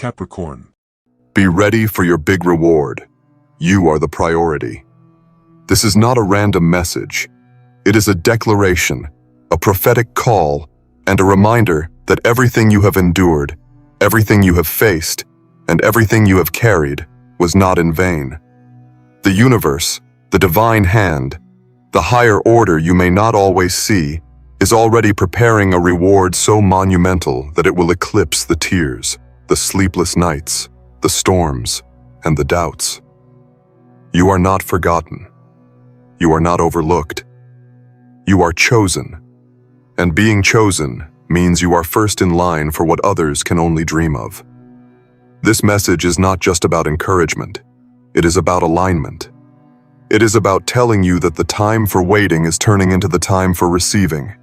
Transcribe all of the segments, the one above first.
Capricorn. Be ready for your big reward. You are the priority. This is not a random message. It is a declaration, a prophetic call, and a reminder that everything you have endured, everything you have faced, and everything you have carried was not in vain. The universe, the divine hand, the higher order you may not always see, is already preparing a reward so monumental that it will eclipse the tears, the sleepless nights, the storms, and the doubts. You are not forgotten. You are not overlooked. You are chosen. And being chosen means you are first in line for what others can only dream of. This message is not just about encouragement. It is about alignment. It is about telling you that the time for waiting is turning into the time for receiving.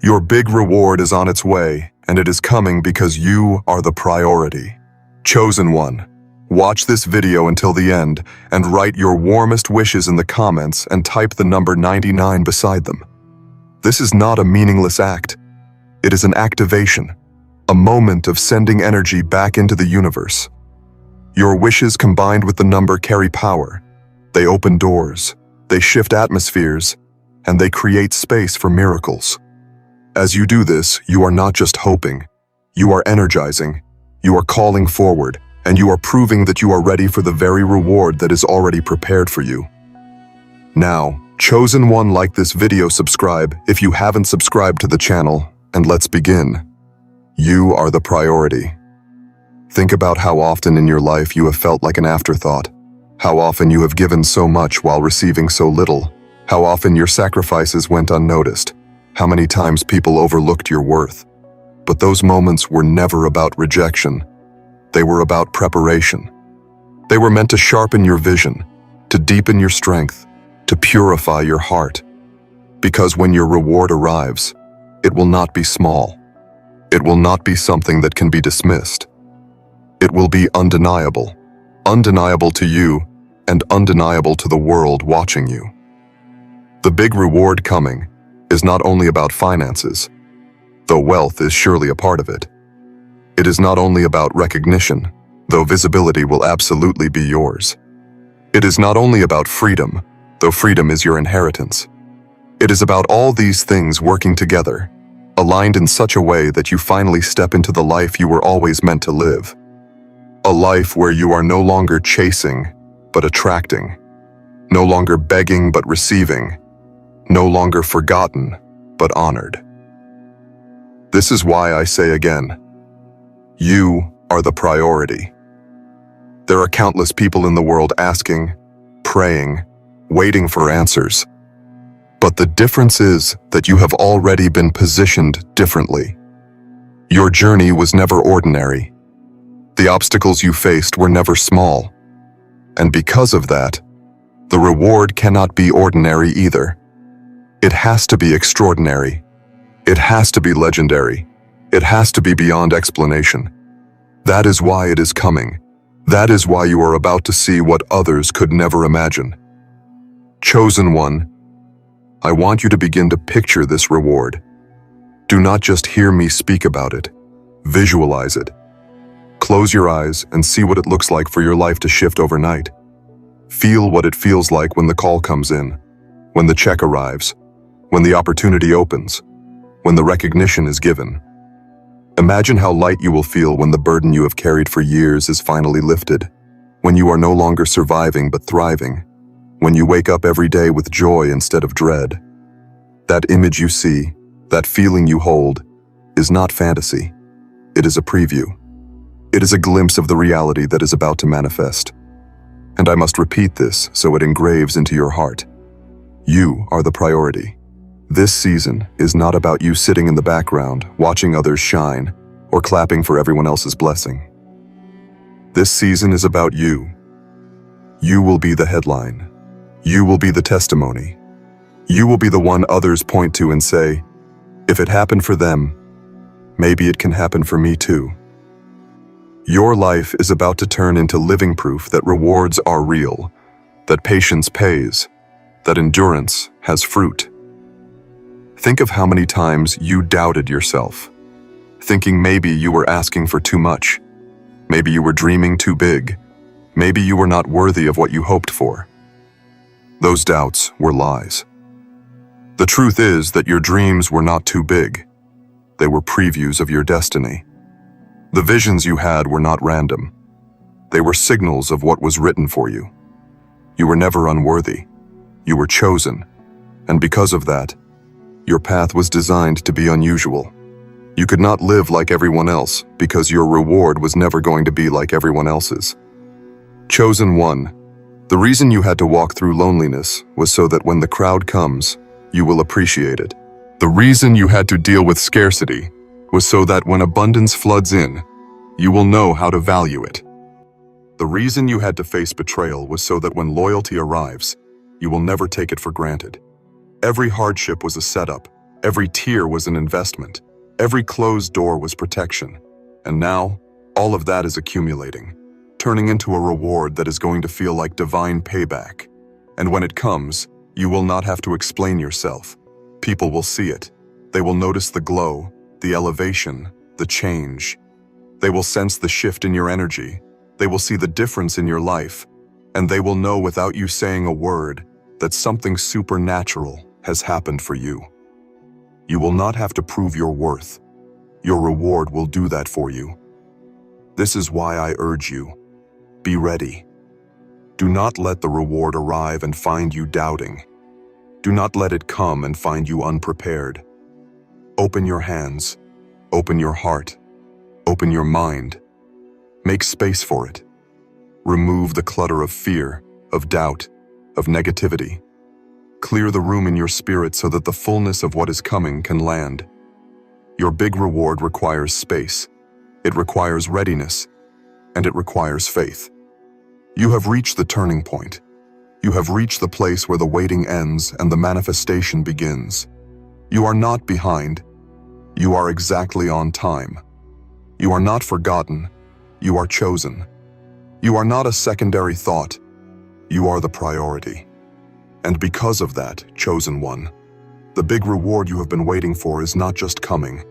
Your big reward is on its way, and it is coming because you are the priority. Chosen one. Watch this video until the end and write your warmest wishes in the comments and type the number 99 beside them. This is not a meaningless act. It is an activation, a moment of sending energy back into the universe. Your wishes combined with the number carry power. They open doors, they shift atmospheres, and they create space for miracles. As you do this, you are not just hoping. You are energizing, you are calling forward, and you are proving that you are ready for the very reward that is already prepared for you. Now, chosen one, like this video, subscribe if you haven't subscribed to the channel, and let's begin. You are the priority. Think about how often in your life you have felt like an afterthought. How often you have given so much while receiving so little. How often your sacrifices went unnoticed. How many times people overlooked your worth. But those moments were never about rejection. They were about preparation. They were meant to sharpen your vision, to deepen your strength, to purify your heart. Because when your reward arrives, it will not be small. It will not be something that can be dismissed. It will be undeniable. Undeniable to you and undeniable to the world watching you. The big reward coming is not only about finances, though wealth is surely a part of it. It is not only about recognition, though visibility will absolutely be yours. It is not only about freedom, though freedom is your inheritance. It is about all these things working together, aligned in such a way that you finally step into the life you were always meant to live. A life where you are no longer chasing, but attracting. No longer begging, but receiving. No longer forgotten, but honored. This is why I say again, you are the priority. There are countless people in the world asking, praying, waiting for answers. But the difference is that you have already been positioned differently. Your journey was never ordinary. The obstacles you faced were never small. And because of that, the reward cannot be ordinary either. It has to be extraordinary. It has to be legendary. It has to be beyond explanation. That is why it is coming. That is why you are about to see what others could never imagine. Chosen one, I want you to begin to picture this reward. Do not just hear me speak about it. Visualize it. Close your eyes and see what it looks like for your life to shift overnight. Feel what it feels like when the call comes in, when the check arrives, when the opportunity opens, when the recognition is given. Imagine how light you will feel when the burden you have carried for years is finally lifted, when you are no longer surviving but thriving, when you wake up every day with joy instead of dread. That image you see, that feeling you hold, is not fantasy. It is a preview. It is a glimpse of the reality that is about to manifest. And I must repeat this so it engraves into your heart. You are the priority. This season is not about you sitting in the background, watching others shine, or clapping for everyone else's blessing. This season is about you. You will be the headline. You will be the testimony. You will be the one others point to and say, if it happened for them, maybe it can happen for me too. Your life is about to turn into living proof that rewards are real, that patience pays, that endurance has fruit. Think of how many times you doubted yourself, thinking maybe you were asking for too much. Maybe you were dreaming too big. Maybe you were not worthy of what you hoped for. Those doubts were lies. The truth is that your dreams were not too big. They were previews of your destiny. The visions you had were not random. They were signals of what was written for you. You were never unworthy. You were chosen. And because of that, your path was designed to be unusual. You could not live like everyone else because your reward was never going to be like everyone else's. Chosen one. The reason you had to walk through loneliness was so that when the crowd comes, you will appreciate it. The reason you had to deal with scarcity was so that when abundance floods in, you will know how to value it. The reason you had to face betrayal was so that when loyalty arrives, you will never take it for granted. Every hardship was a setup. Every tear was an investment. Every closed door was protection. And now, all of that is accumulating, turning into a reward that is going to feel like divine payback. And when it comes, you will not have to explain yourself. People will see it. They will notice the glow, the elevation, the change. They will sense the shift in your energy. They will see the difference in your life. And they will know without you saying a word that something supernatural has happened for you. You will not have to prove your worth. Your reward will do that for you. This is why I urge you, be ready. Do not let the reward arrive and find you doubting. Do not let it come and find you unprepared. Open your hands, open your heart, open your mind. Make space for it. Remove the clutter of fear, of doubt, of negativity. Clear the room in your spirit so that the fullness of what is coming can land. Your big reward requires space. It requires readiness, and it requires faith. You have reached the turning point. You have reached the place where the waiting ends and the manifestation begins. You are not behind. You are exactly on time. You are not forgotten. You are chosen. You are not a secondary thought. You are the priority. And because of that, chosen one, the big reward you have been waiting for is not just coming.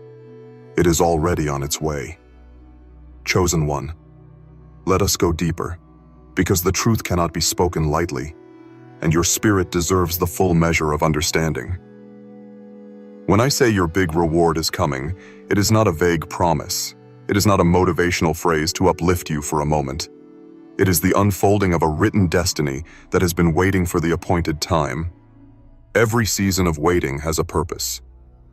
It is already on its way. Chosen one, let us go deeper, because the truth cannot be spoken lightly, and your spirit deserves the full measure of understanding. When I say your big reward is coming, it is not a vague promise. It is not a motivational phrase to uplift you for a moment. It is the unfolding of a written destiny that has been waiting for the appointed time. Every season of waiting has a purpose,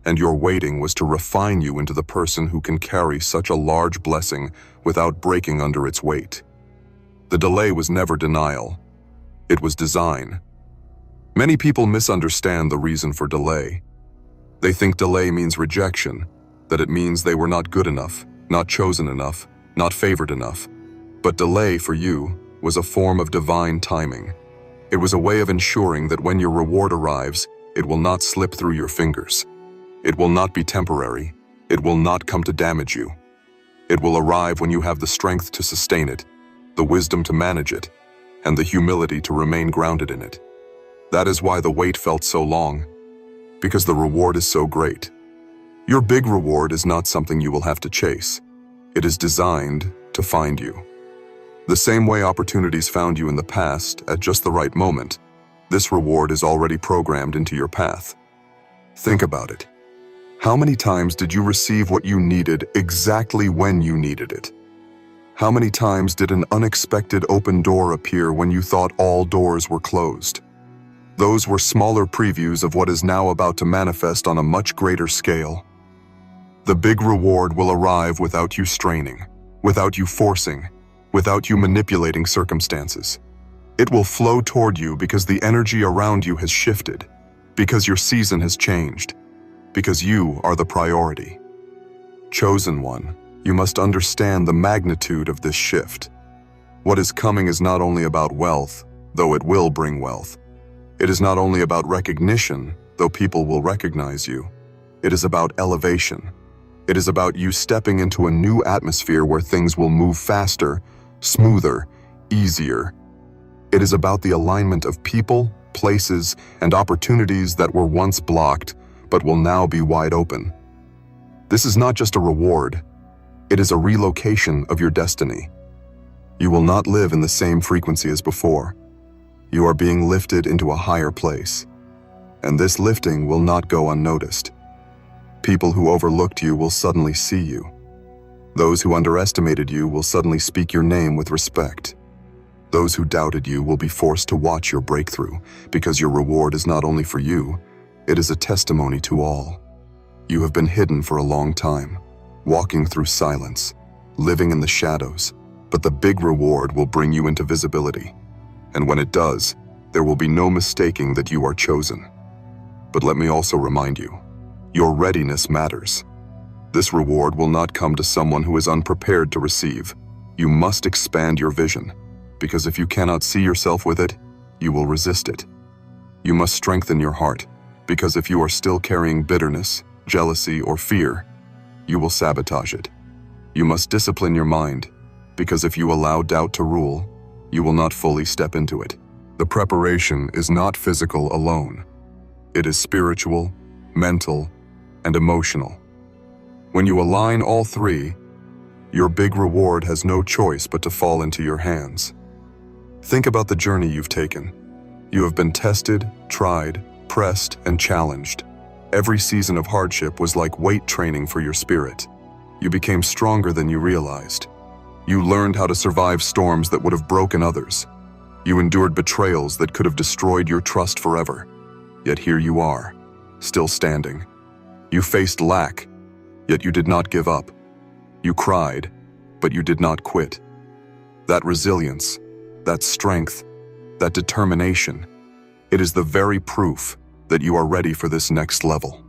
and your waiting was to refine you into the person who can carry such a large blessing without breaking under its weight. The delay was never denial. It was design. Many people misunderstand the reason for delay. They think delay means rejection, that it means they were not good enough, not chosen enough, not favored enough. But delay for you was a form of divine timing. It was a way of ensuring that when your reward arrives, it will not slip through your fingers. It will not be temporary. It will not come to damage you. It will arrive when you have the strength to sustain it, the wisdom to manage it, and the humility to remain grounded in it. That is why the wait felt so long, because the reward is so great. Your big reward is not something you will have to chase. It is designed to find you. The same way opportunities found you in the past at just the right moment, this reward is already programmed into your path. Think about it. How many times did you receive what you needed exactly when you needed it? How many times did an unexpected open door appear when you thought all doors were closed? Those were smaller previews of what is now about to manifest on a much greater scale. The big reward will arrive without you straining, without you forcing, without you manipulating circumstances. It will flow toward you because the energy around you has shifted, because your season has changed, because you are the priority. Chosen one, you must understand the magnitude of this shift. What is coming is not only about wealth, though it will bring wealth. It is not only about recognition, though people will recognize you. It is about elevation. It is about you stepping into a new atmosphere where things will move faster, smoother, easier. It is about the alignment of people, places, and opportunities that were once blocked, but will now be wide open. This is not just a reward. It is a relocation of your destiny. You will not live in the same frequency as before. You are being lifted into a higher place, and this lifting will not go unnoticed. People who overlooked you will suddenly see you. Those who underestimated you will suddenly speak your name with respect. Those who doubted you will be forced to watch your breakthrough, because your reward is not only for you, it is a testimony to all. You have been hidden for a long time, walking through silence, living in the shadows, but the big reward will bring you into visibility. And when it does, there will be no mistaking that you are chosen. But let me also remind you, your readiness matters. This reward will not come to someone who is unprepared to receive. You must expand your vision, because if you cannot see yourself with it, you will resist it. You must strengthen your heart, because if you are still carrying bitterness, jealousy, or fear, you will sabotage it. You must discipline your mind, because if you allow doubt to rule, you will not fully step into it. The preparation is not physical alone. It is spiritual, mental, and emotional. When you align all three, your big reward has no choice but to fall into your hands. Think about the journey you've taken. You have been tested, tried, pressed, and challenged. Every season of hardship was like weight training for your spirit. You became stronger than you realized. You learned how to survive storms that would have broken others. You endured betrayals that could have destroyed your trust forever. Yet here you are, still standing. You faced lack, yet you did not give up. You cried, but you did not quit. That resilience, that strength, that determination, it is the very proof that you are ready for this next level.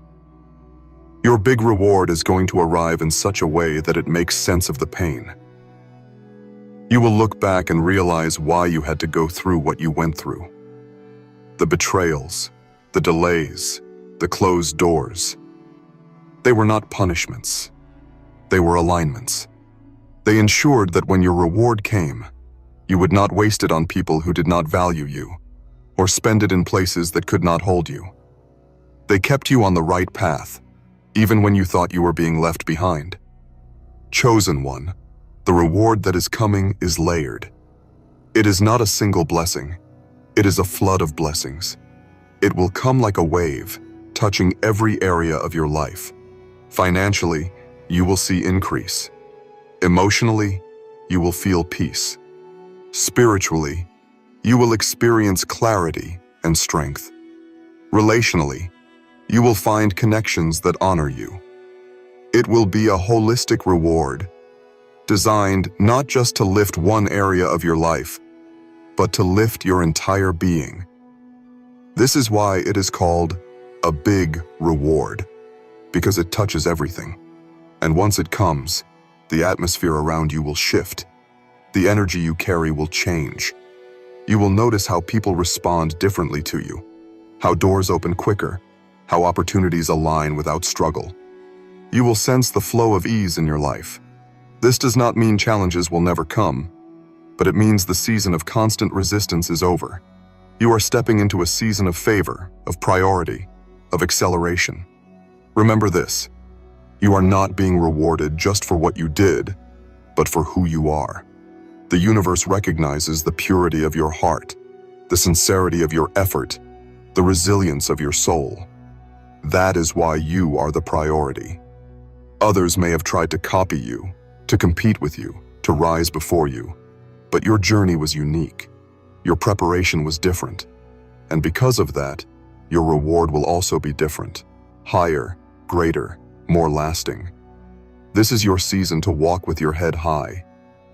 Your big reward is going to arrive in such a way that it makes sense of the pain. You will look back and realize why you had to go through what you went through. The betrayals, the delays, the closed doors. They were not punishments. They were alignments. They ensured that when your reward came, you would not waste it on people who did not value you, or spend it in places that could not hold you. They kept you on the right path, even when you thought you were being left behind. Chosen one, the reward that is coming is layered. It is not a single blessing. It is a flood of blessings. It will come like a wave, touching every area of your life. Financially, you will see increase. Emotionally, you will feel peace. Spiritually, you will experience clarity and strength. Relationally, you will find connections that honor you. It will be a holistic reward, designed not just to lift one area of your life, but to lift your entire being. This is why it is called a big reward, because it touches everything. And once it comes, the atmosphere around you will shift. The energy you carry will change. You will notice how people respond differently to you, how doors open quicker, how opportunities align without struggle. You will sense the flow of ease in your life. This does not mean challenges will never come, but it means the season of constant resistance is over. You are stepping into a season of favor, of priority, of acceleration. Remember this, you are not being rewarded just for what you did, but for who you are. The universe recognizes the purity of your heart, the sincerity of your effort, the resilience of your soul. That is why you are the priority. Others may have tried to copy you, to compete with you, to rise before you, but your journey was unique. Your preparation was different. And because of that, your reward will also be different, higher, greater, more lasting. This is your season to walk with your head high,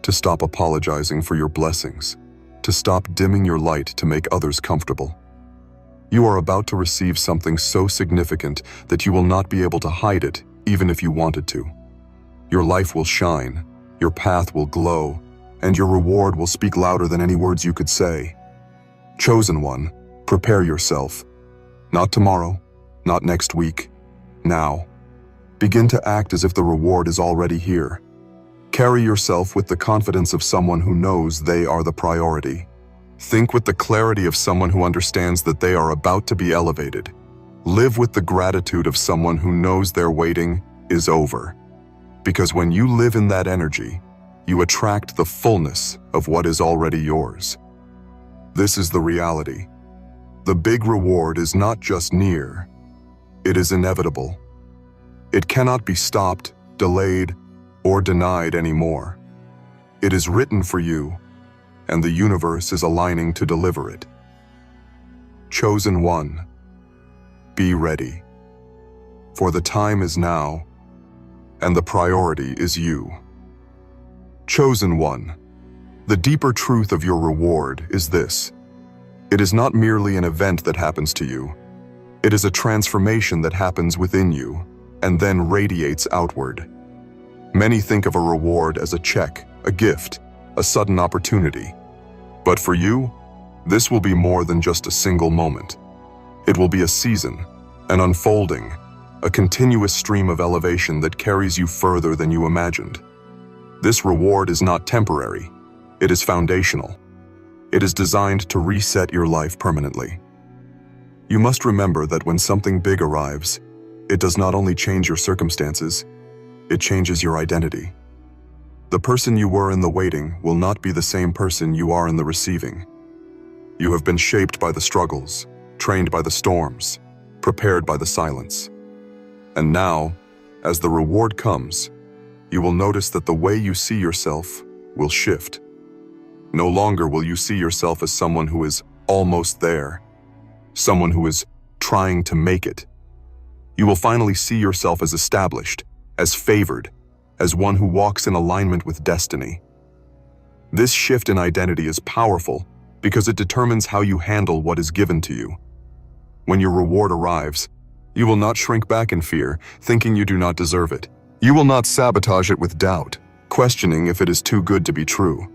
to stop apologizing for your blessings, to stop dimming your light to make others comfortable. You are about to receive something so significant that you will not be able to hide it, even if you wanted to. Your life will shine, your path will glow, and your reward will speak louder than any words you could say. Chosen one, prepare yourself. Not tomorrow, not next week, now. Begin to act as if the reward is already here. Carry yourself with the confidence of someone who knows they are the priority. Think with the clarity of someone who understands that they are about to be elevated. Live with the gratitude of someone who knows their waiting is over. Because when you live in that energy, you attract the fullness of what is already yours. This is the reality. The big reward is not just near, it is inevitable. It cannot be stopped, delayed, or denied anymore. It is written for you, and the universe is aligning to deliver it. Chosen one, be ready. For the time is now, and the priority is you. Chosen one, the deeper truth of your reward is this. It is not merely an event that happens to you. It is a transformation that happens within you and then radiates outward. Many think of a reward as a check, a gift, a sudden opportunity. But for you, this will be more than just a single moment. It will be a season, an unfolding, a continuous stream of elevation that carries you further than you imagined. This reward is not temporary. It is foundational. It is designed to reset your life permanently. You must remember that when something big arrives, it does not only change your circumstances, it changes your identity. The person you were in the waiting will not be the same person you are in the receiving. You have been shaped by the struggles, trained by the storms, prepared by the silence. And now, as the reward comes, you will notice that the way you see yourself will shift. No longer will you see yourself as someone who is almost there, someone who is trying to make it. You will finally see yourself as established, as favored, as one who walks in alignment with destiny. This shift in identity is powerful because it determines how you handle what is given to you. When your reward arrives, you will not shrink back in fear, thinking you do not deserve it. You will not sabotage it with doubt, questioning if it is too good to be true.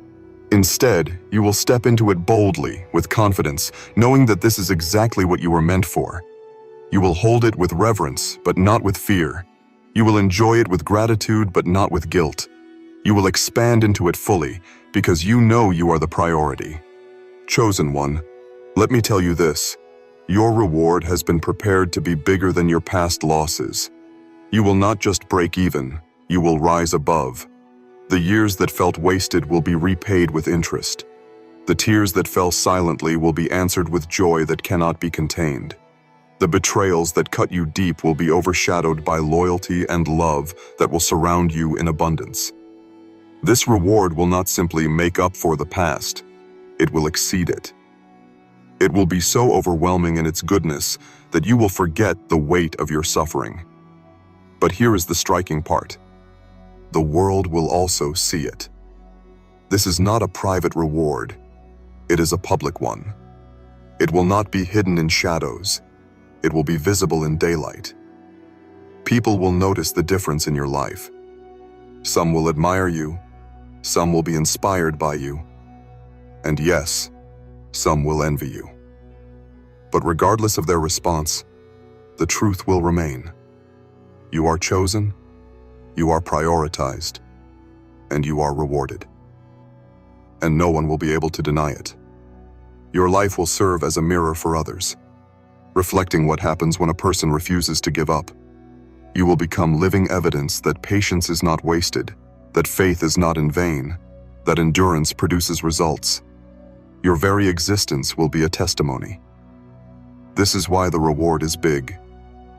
Instead, you will step into it boldly, with confidence, knowing that this is exactly what you were meant for. You will hold it with reverence, but not with fear. You will enjoy it with gratitude, but not with guilt. You will expand into it fully, because you know you are the priority. Chosen one, let me tell you this. Your reward has been prepared to be bigger than your past losses. You will not just break even, you will rise above. The years that felt wasted will be repaid with interest. The tears that fell silently will be answered with joy that cannot be contained. The betrayals that cut you deep will be overshadowed by loyalty and love that will surround you in abundance. This reward will not simply make up for the past, it will exceed it. It will be so overwhelming in its goodness that you will forget the weight of your suffering. But here is the striking part. The world will also see it. This is not a private reward. It is a public one. It will not be hidden in shadows. It will be visible in daylight. People will notice the difference in your life. Some will admire you. Some will be inspired by you. And yes, some will envy you. But regardless of their response, the truth will remain. You are chosen, you are prioritized, and you are rewarded. And no one will be able to deny it. Your life will serve as a mirror for others, reflecting what happens when a person refuses to give up. You will become living evidence that patience is not wasted, that faith is not in vain, that endurance produces results. Your very existence will be a testimony. This is why the reward is big.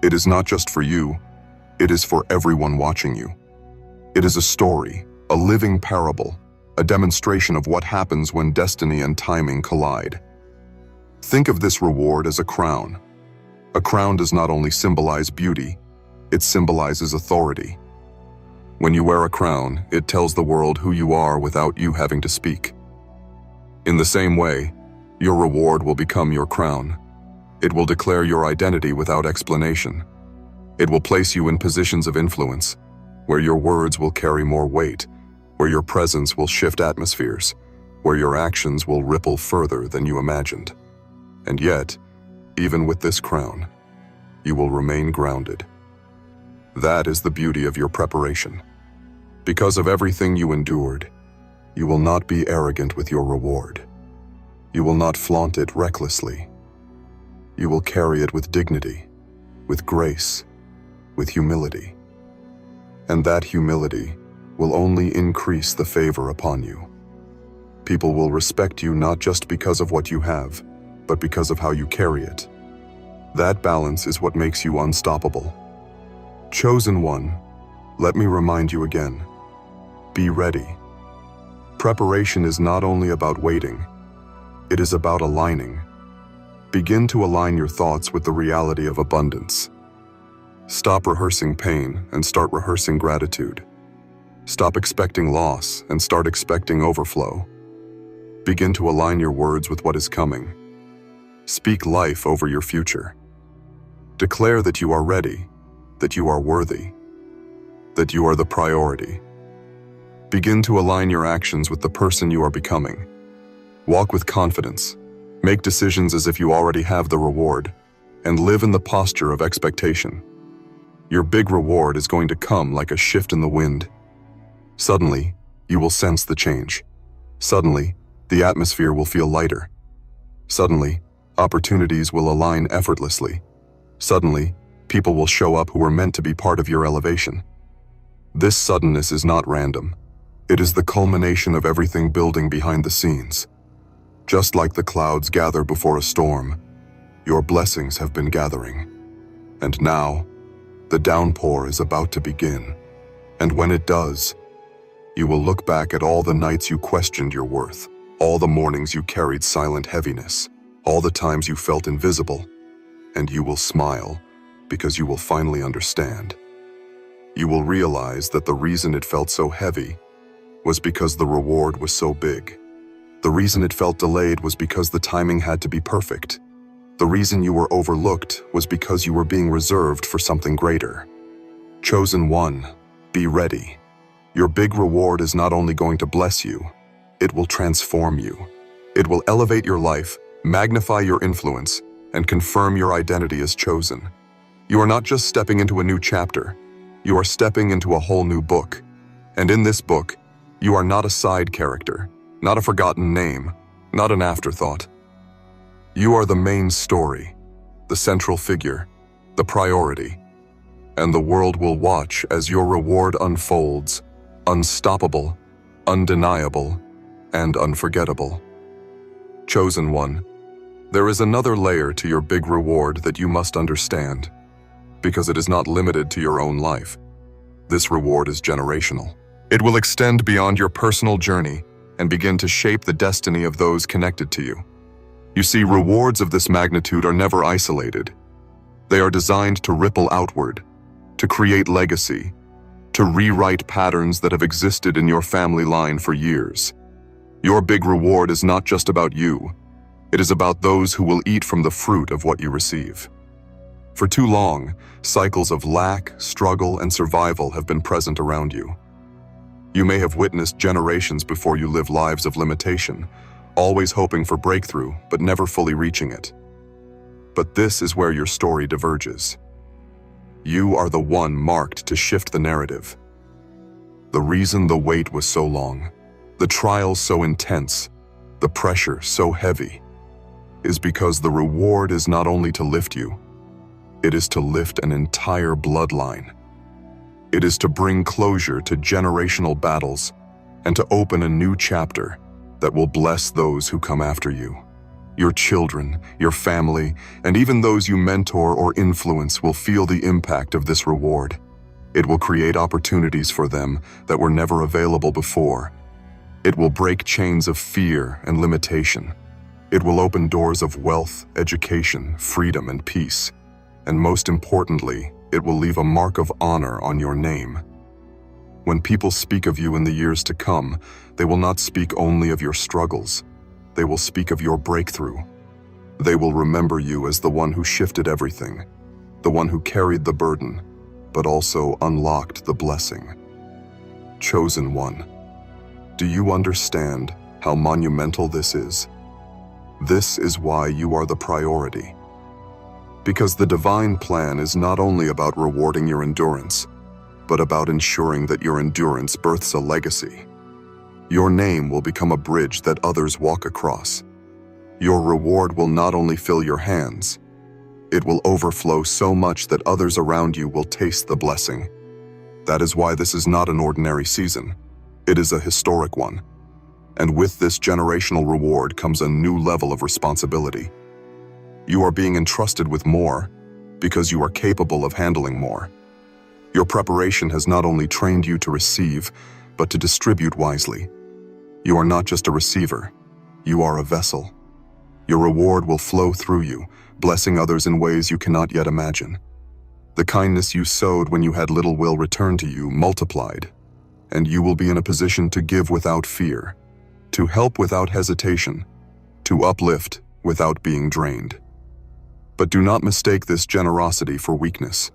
It is not just for you, it is for everyone watching you. It is a story, a living parable, a demonstration of what happens when destiny and timing collide. Think of this reward as a crown. A crown does not only symbolize beauty, it symbolizes authority. When you wear a crown, it tells the world who you are without you having to speak. In the same way, your reward will become your crown. It will declare your identity without explanation. It will place you in positions of influence, where your words will carry more weight, where your presence will shift atmospheres, where your actions will ripple further than you imagined. And yet, even with this crown, you will remain grounded. That is the beauty of your preparation. Because of everything you endured, you will not be arrogant with your reward. You will not flaunt it recklessly. You will carry it with dignity, with grace, with humility. And that humility will only increase the favor upon you. People will respect you not just because of what you have, but because of how you carry it. That balance is what makes you unstoppable. Chosen one, let me remind you again. Be ready. Preparation is not only about waiting, it is about aligning. Begin to align your thoughts with the reality of abundance. Stop rehearsing pain and start rehearsing gratitude. Stop expecting loss and start expecting overflow. Begin to align your words with what is coming. Speak life over your future. Declare that you are ready, that you are worthy, that you are the priority. Begin to align your actions with the person you are becoming. Walk with confidence. Make decisions as if you already have the reward, and live in the posture of expectation. Your big reward is going to come like a shift in the wind. Suddenly, you will sense the change. Suddenly, the atmosphere will feel lighter. Suddenly, opportunities will align effortlessly. Suddenly, people will show up who were meant to be part of your elevation. This suddenness is not random. It is the culmination of everything building behind the scenes. Just like the clouds gather before a storm, your blessings have been gathering. And now, the downpour is about to begin. And when it does, you will look back at all the nights you questioned your worth, all the mornings you carried silent heaviness, all the times you felt invisible, and you will smile because you will finally understand. You will realize that the reason it felt so heavy was because the reward was so big. The reason it felt delayed was because the timing had to be perfect. The reason you were overlooked was because you were being reserved for something greater. Chosen one, be ready. Your big reward is not only going to bless you, it will transform you. It will elevate your life, magnify your influence, and confirm your identity as chosen. You are not just stepping into a new chapter, you are stepping into a whole new book. And in this book, you are not a side character, not a forgotten name, not an afterthought. You are the main story, the central figure, the priority, and the world will watch as your reward unfolds, unstoppable, undeniable, and unforgettable. Chosen one, there is another layer to your big reward that you must understand, because it is not limited to your own life. This reward is generational. It will extend beyond your personal journey and begin to shape the destiny of those connected to you. You see, rewards of this magnitude are never isolated. They are designed to ripple outward, to create legacy, to rewrite patterns that have existed in your family line for years. Your big reward is not just about you. It is about those who will eat from the fruit of what you receive. For too long, cycles of lack, struggle, and survival have been present around you. You may have witnessed generations before you live lives of limitation, always hoping for breakthrough, but never fully reaching it. But this is where your story diverges. You are the one marked to shift the narrative. The reason the wait was so long, the trials so intense, the pressure so heavy, is because the reward is not only to lift you, it is to lift an entire bloodline. It is to bring closure to generational battles and to open a new chapter that will bless those who come after you. Your children, your family, and even those you mentor or influence will feel the impact of this reward. It will create opportunities for them that were never available before. It will break chains of fear and limitation. It will open doors of wealth, education, freedom, and peace. And most importantly, it will leave a mark of honor on your name. When people speak of you in the years to come, they will not speak only of your struggles. They will speak of your breakthrough. They will remember you as the one who shifted everything, the one who carried the burden, but also unlocked the blessing. Chosen one, do you understand how monumental this is? This is why you are the priority. Because the divine plan is not only about rewarding your endurance, but about ensuring that your endurance births a legacy. Your name will become a bridge that others walk across. Your reward will not only fill your hands, it will overflow so much that others around you will taste the blessing. That is why this is not an ordinary season. It is a historic one. And with this generational reward comes a new level of responsibility. You are being entrusted with more because you are capable of handling more. Your preparation has not only trained you to receive, but to distribute wisely. You are not just a receiver, you are a vessel. Your reward will flow through you, blessing others in ways you cannot yet imagine. The kindness you sowed when you had little will return to you multiplied, and you will be in a position to give without fear, to help without hesitation, to uplift without being drained. But do not mistake this generosity for weakness.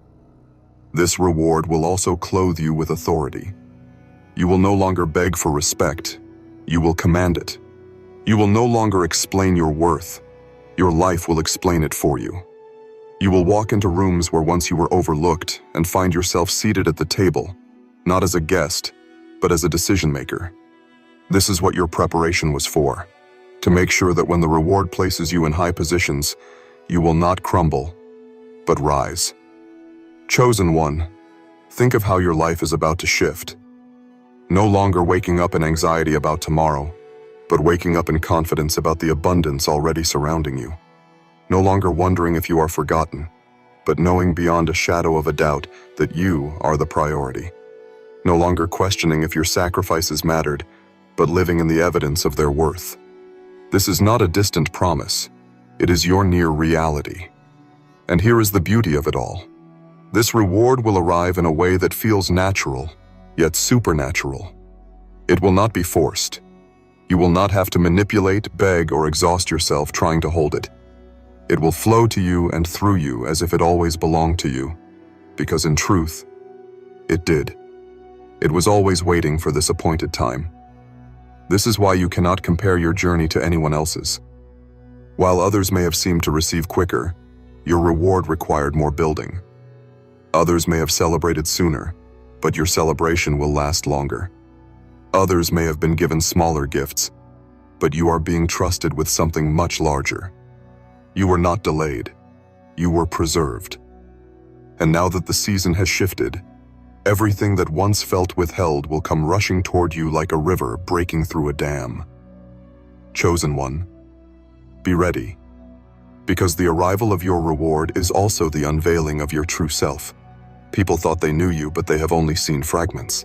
This reward will also clothe you with authority. You will no longer beg for respect, you will command it. You will no longer explain your worth, your life will explain it for you. You will walk into rooms where once you were overlooked and find yourself seated at the table, not as a guest, but as a decision maker. This is what your preparation was for, to make sure that when the reward places you in high positions, you will not crumble, but rise. Chosen one, think of how your life is about to shift. No longer waking up in anxiety about tomorrow, but waking up in confidence about the abundance already surrounding you. No longer wondering if you are forgotten, but knowing beyond a shadow of a doubt that you are the priority. No longer questioning if your sacrifices mattered, but living in the evidence of their worth. This is not a distant promise, it is your near reality. And here is the beauty of it all. This reward will arrive in a way that feels natural, yet supernatural. It will not be forced. You will not have to manipulate, beg, or exhaust yourself trying to hold it. It will flow to you and through you as if it always belonged to you, because in truth, it did. It was always waiting for this appointed time. This is why you cannot compare your journey to anyone else's. While others may have seemed to receive quicker, your reward required more building. Others may have celebrated sooner, but your celebration will last longer. Others may have been given smaller gifts, but you are being trusted with something much larger. You were not delayed, you were preserved. And now that the season has shifted, everything that once felt withheld will come rushing toward you like a river breaking through a dam. Chosen one, be ready, because the arrival of your reward is also the unveiling of your true self. People thought they knew you, but they have only seen fragments.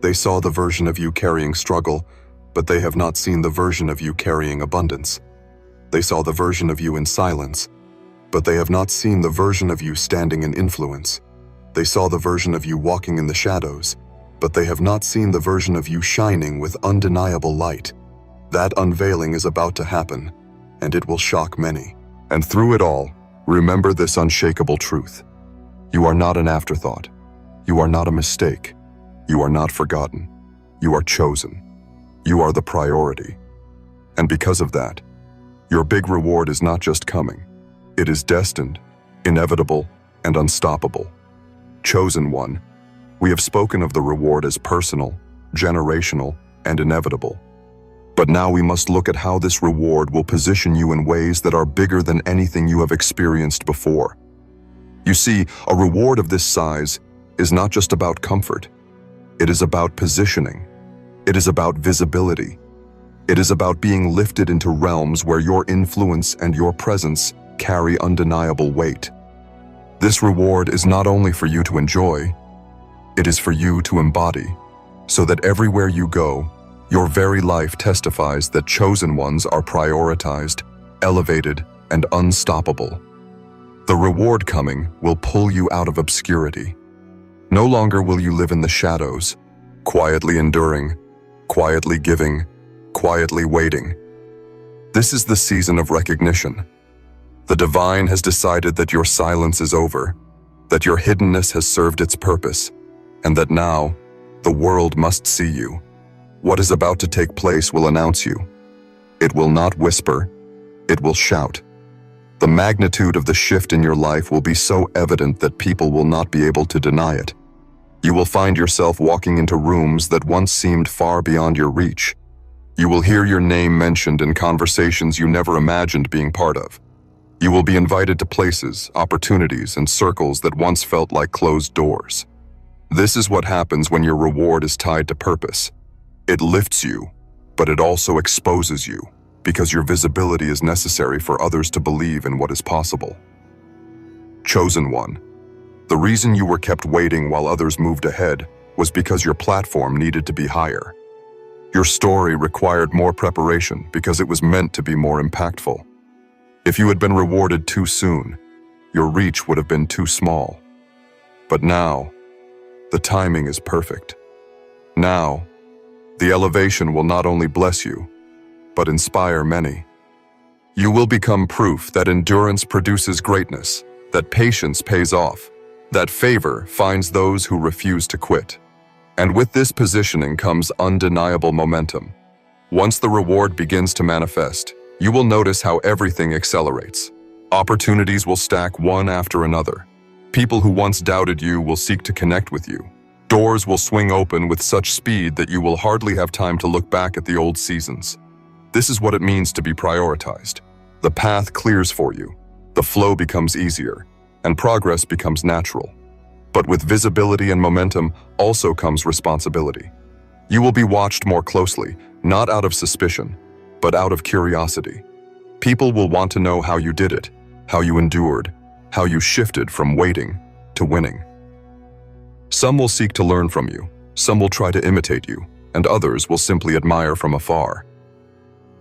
They saw the version of you carrying struggle, but they have not seen the version of you carrying abundance. They saw the version of you in silence, but they have not seen the version of you standing in influence. They saw the version of you walking in the shadows, but they have not seen the version of you shining with undeniable light. That unveiling is about to happen, and it will shock many. And through it all, remember this unshakable truth. You are not an afterthought. You are not a mistake. You are not forgotten. You are chosen. You are the priority. And because of that, your big reward is not just coming. It is destined, inevitable, and unstoppable. Chosen one, we have spoken of the reward as personal, generational, and inevitable. But now we must look at how this reward will position you in ways that are bigger than anything you have experienced before. You see, a reward of this size is not just about comfort. It is about positioning. It is about visibility. It is about being lifted into realms where your influence and your presence carry undeniable weight. This reward is not only for you to enjoy, it is for you to embody, so that everywhere you go, your very life testifies that chosen ones are prioritized, elevated, and unstoppable. The reward coming will pull you out of obscurity. No longer will you live in the shadows, quietly enduring, quietly giving, quietly waiting. This is the season of recognition. The divine has decided that your silence is over, that your hiddenness has served its purpose, and that now, the world must see you. What is about to take place will announce you. It will not whisper, it will shout. The magnitude of the shift in your life will be so evident that people will not be able to deny it. You will find yourself walking into rooms that once seemed far beyond your reach. You will hear your name mentioned in conversations you never imagined being part of. You will be invited to places, opportunities, and circles that once felt like closed doors. This is what happens when your reward is tied to purpose. It lifts you, but it also exposes you, because your visibility is necessary for others to believe in what is possible. Chosen one. The reason you were kept waiting while others moved ahead was because your platform needed to be higher. Your story required more preparation because it was meant to be more impactful. If you had been rewarded too soon, your reach would have been too small. But now, the timing is perfect. Now, the elevation will not only bless you, but inspire many. You will become proof that endurance produces greatness, that patience pays off, that favor finds those who refuse to quit. And with this positioning comes undeniable momentum. Once the reward begins to manifest, you will notice how everything accelerates. Opportunities will stack one after another. People who once doubted you will seek to connect with you. Doors will swing open with such speed that you will hardly have time to look back at the old seasons. This is what it means to be prioritized. The path clears for you, the flow becomes easier, and progress becomes natural. But with visibility and momentum also comes responsibility. You will be watched more closely, not out of suspicion, but out of curiosity. People will want to know how you did it, how you endured, how you shifted from waiting to winning. Some will seek to learn from you, some will try to imitate you, and others will simply admire from afar.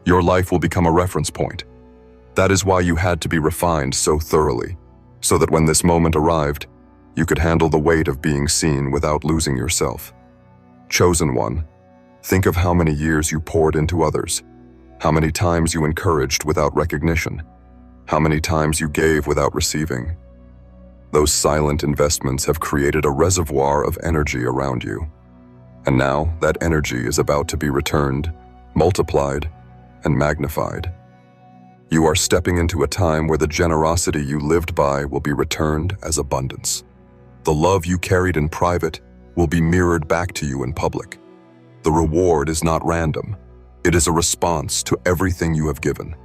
Your life will become a reference point. That is why you had to be refined so thoroughly, so that when this moment arrived, you could handle the weight of being seen without losing yourself. Chosen one, think of how many years you poured into others, how many times you encouraged without recognition, how many times you gave without receiving. Those silent investments have created a reservoir of energy around you. And now that energy is about to be returned, multiplied, and magnified. You are stepping into a time where the generosity you lived by will be returned as abundance. The love you carried in private will be mirrored back to you in public. The reward is not random. It is a response to everything you have given.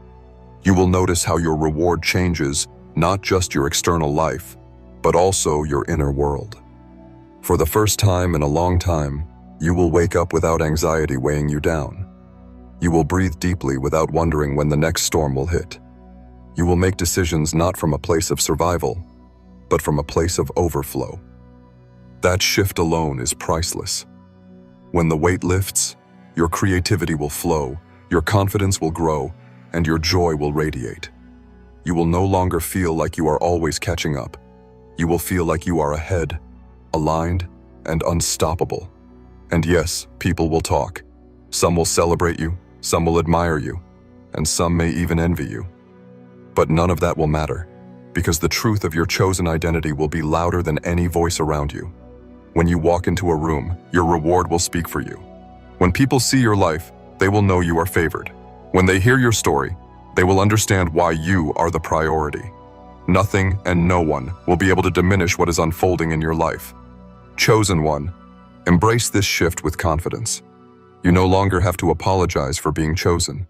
You will notice how your reward changes not just your external life, but also your inner world. For the first time in a long time, you will wake up without anxiety weighing you down. You will breathe deeply without wondering when the next storm will hit. You will make decisions not from a place of survival, but from a place of overflow. That shift alone is priceless. When the weight lifts, your creativity will flow, your confidence will grow, and your joy will radiate. You will no longer feel like you are always catching up. You will feel like you are ahead, aligned, and unstoppable. And yes, people will talk. Some will celebrate you, some will admire you, and some may even envy you. But none of that will matter, because the truth of your chosen identity will be louder than any voice around you. When you walk into a room, your reward will speak for you. When people see your life, they will know you are favored. When they hear your story, they will understand why you are the priority. Nothing and no one will be able to diminish what is unfolding in your life. Chosen one, embrace this shift with confidence. You no longer have to apologize for being chosen.